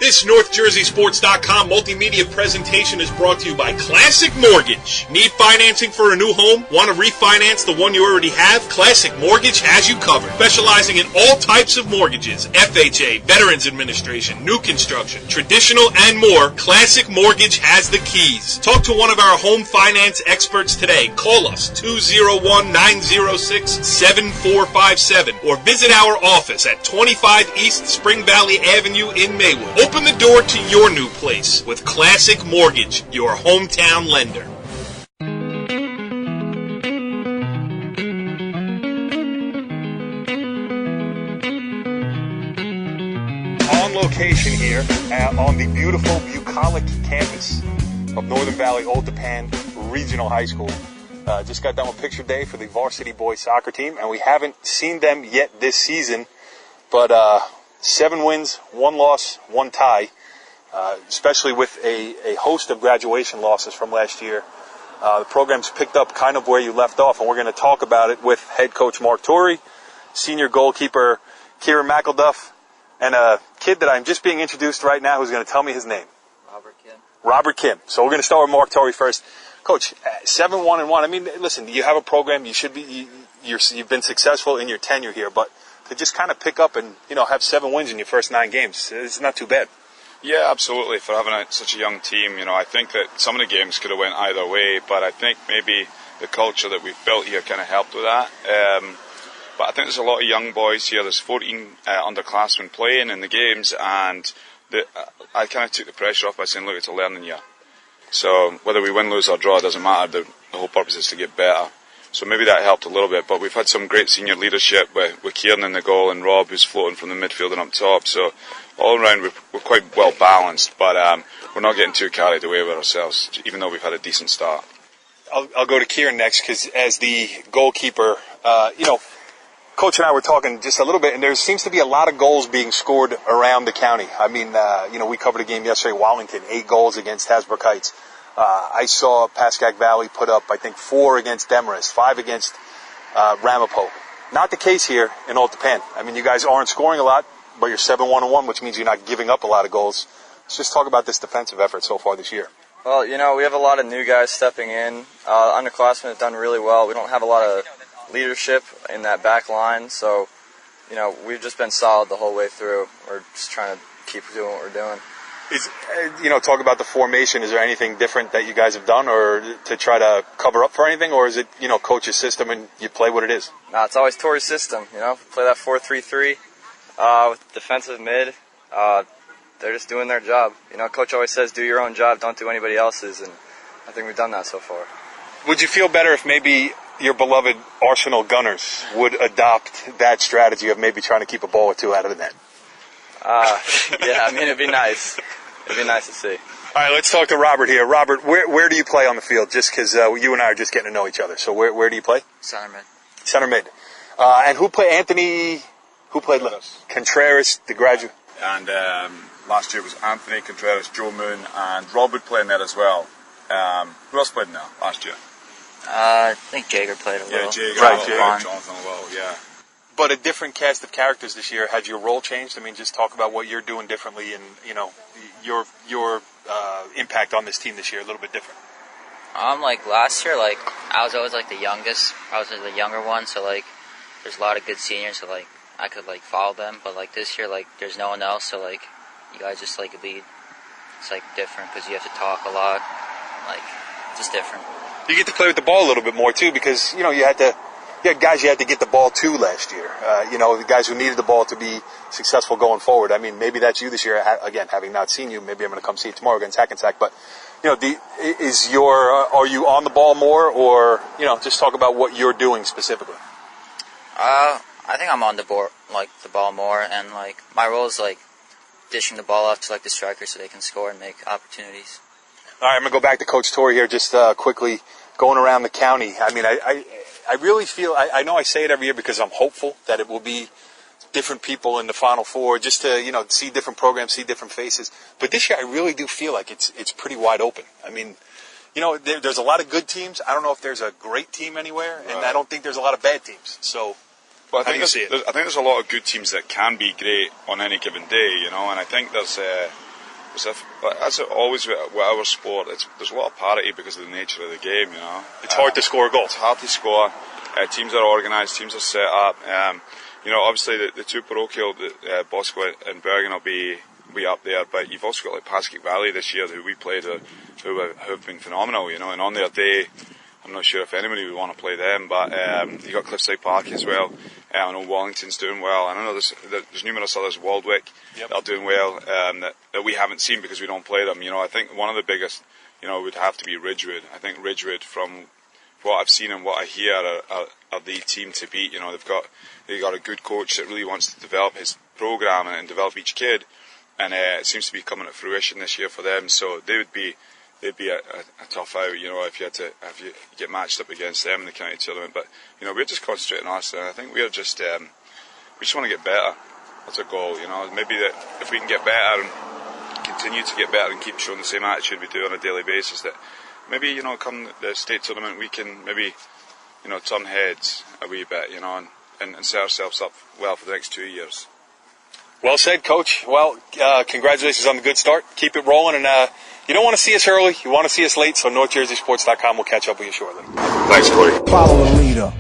This NorthJerseySports.com multimedia presentation is brought to you by Classic Mortgage. Need financing for a new home? Want to refinance the one you already have? Classic Mortgage has you covered. Specializing in all types of mortgages, FHA, Veterans Administration, new construction, traditional, and more, Classic Mortgage has the keys. Talk to one of our home finance experts today. Call us 201-906-7457 or visit our office at 25 East Spring Valley Avenue in Maywood. Open the door to your new place with Classic Mortgage, your hometown lender. On location here on the beautiful bucolic campus of Northern Valley Old Tappan Regional High School. Just got done with picture day for the varsity boys soccer team, and we haven't seen them yet this season, but 7 wins, 1 loss, 1 tie, especially with a host of graduation losses from last year. The program's picked up kind of where you left off, and we're going to talk about it with head coach Mark Torrey, senior goalkeeper Kieran McElduff, and a kid that I'm just being introduced right now who's going to tell me his name. Robert Kim. So we're going to start with Mark Torrey first. Coach, 7-1-1. I mean, listen, you have a program. You should be. You've been successful in your tenure here, but to just kind of pick up and have 7 wins in your first 9 games, it's not too bad. Yeah, absolutely. For having such a young team, I think that some of the games could have went either way, but I think maybe the culture that we've built here kind of helped with that. But I think there's a lot of young boys here. There's 14 underclassmen playing in the games, and I kind of took the pressure off by saying, look, it's a learning year. So whether we win, lose or draw, it doesn't matter. The whole purpose is to get better. So maybe that helped a little bit, but we've had some great senior leadership with Kieran in the goal and Rob, who's floating from the midfield and up top. So all around we're quite well balanced, but we're not getting too carried away with ourselves, even though we've had a decent start. I'll go to Kieran next, because as the goalkeeper, Coach and I were talking just a little bit, and there seems to be a lot of goals being scored around the county. I mean, we covered a game yesterday, Wallington, 8 goals against Hasbrook Heights. I saw Pascack Valley put up, I think, 4 against Demarest, 5 against Ramapo. Not the case here in Old Tappan. I mean, you guys aren't scoring a lot, but you're 7-1-1, which means you're not giving up a lot of goals. Let's just talk about this defensive effort so far this year. Well, we have a lot of new guys stepping in. Underclassmen have done really well. We don't have a lot of leadership in that back line, so we've just been solid the whole way through. We're just trying to keep doing what we're doing. Talk about the formation. Is there anything different that you guys have done or to try to cover up for anything, or is it coach's system and you play what it is? No, it's always Torrey's system. Play that 4-3-3 with defensive mid. They're just doing their job. Coach always says, do your own job, don't do anybody else's, and I think we've done that so far. Would you feel better if maybe your beloved Arsenal Gunners would adopt that strategy of maybe trying to keep a ball or 2 out of the net? Yeah, it'd be nice. It'd be nice to see. All right, let's talk to Robert here. Robert, where do you play on the field? Just because you and I are just getting to know each other. So where do you play? Center mid. Center mid. And who played Anthony? Who played Contreras, the graduate? And last year was Anthony, Contreras, Joe Moon, and Rob would play in there as well. Who else played in there last year? I think Jager played a little. Yeah, Jager. Right, Jonathan as well, yeah. But a different cast of characters this year. Has your role changed? Just talk about what you're doing differently and, your impact on this team this year, a little bit different. Last year, I was always, the youngest. I was the younger one, so, there's a lot of good seniors, so, I could, follow them. But, this year, there's no one else, so, you guys just, lead. It's, different because you have to talk a lot. It's just different. You get to play with the ball a little bit more, too, because, you had guys you had to get the ball to last year. The guys who needed the ball to be successful going forward. Maybe that's you this year. Again, having not seen you, maybe I'm going to come see you tomorrow against Hackensack. But, are you on the ball more, or, just talk about what you're doing specifically? I think I'm on the ball more, and, my role is, dishing the ball off to, the strikers so they can score and make opportunities. All right, I'm going to go back to Coach Torrey here just quickly, going around the county. I really feel, I know I say it every year because I'm hopeful that it will be different people in the Final Four, just to, see different programs, see different faces. But this year I really do feel like it's pretty wide open. There's a lot of good teams. I don't know if there's a great team anywhere, and I don't think there's a lot of bad teams. So, I think there's a lot of good teams that can be great on any given day, and I think there's specific. But as it always with our sport, there's a lot of parity because of the nature of the game. You know, It's hard to score goals. It's hard to score. Teams are organised. Teams are set up. You know, obviously the two parochial, Bosco and Bergen will be up there, but you've also got like Paskic Valley this year who we played, who have been phenomenal. You know, and on their day, I'm not sure if anybody would want to play them, but you got Cliffside Park as well. I know Wallington's doing well. I know there's numerous others, Waldwick, that are doing well that we haven't seen because we don't play them. You know, I think one of the biggest, you know, would have to be Ridgewood. I think Ridgewood, from what I've seen and what I hear, are the team to beat. You know, they've got a good coach that really wants to develop his program and develop each kid, and it seems to be coming to fruition this year for them. So they'd be a tough out, you know, if you get matched up against them in the county tournament. But you know, we're just concentrating on us, and I think we just want to get better. That's our goal, you know. Maybe that if we can get better and continue to get better and keep showing the same attitude we do on a daily basis, that maybe, you know, come the state tournament we can maybe, you know, turn heads a wee bit, you know, and set ourselves up well for the next 2 years. Well said, Coach. Well, congratulations on the good start. Keep it rolling, and you don't want to see us early. You want to see us late, so NorthJerseySports.com will catch up with you shortly. Thanks, Corey. Follow the leader.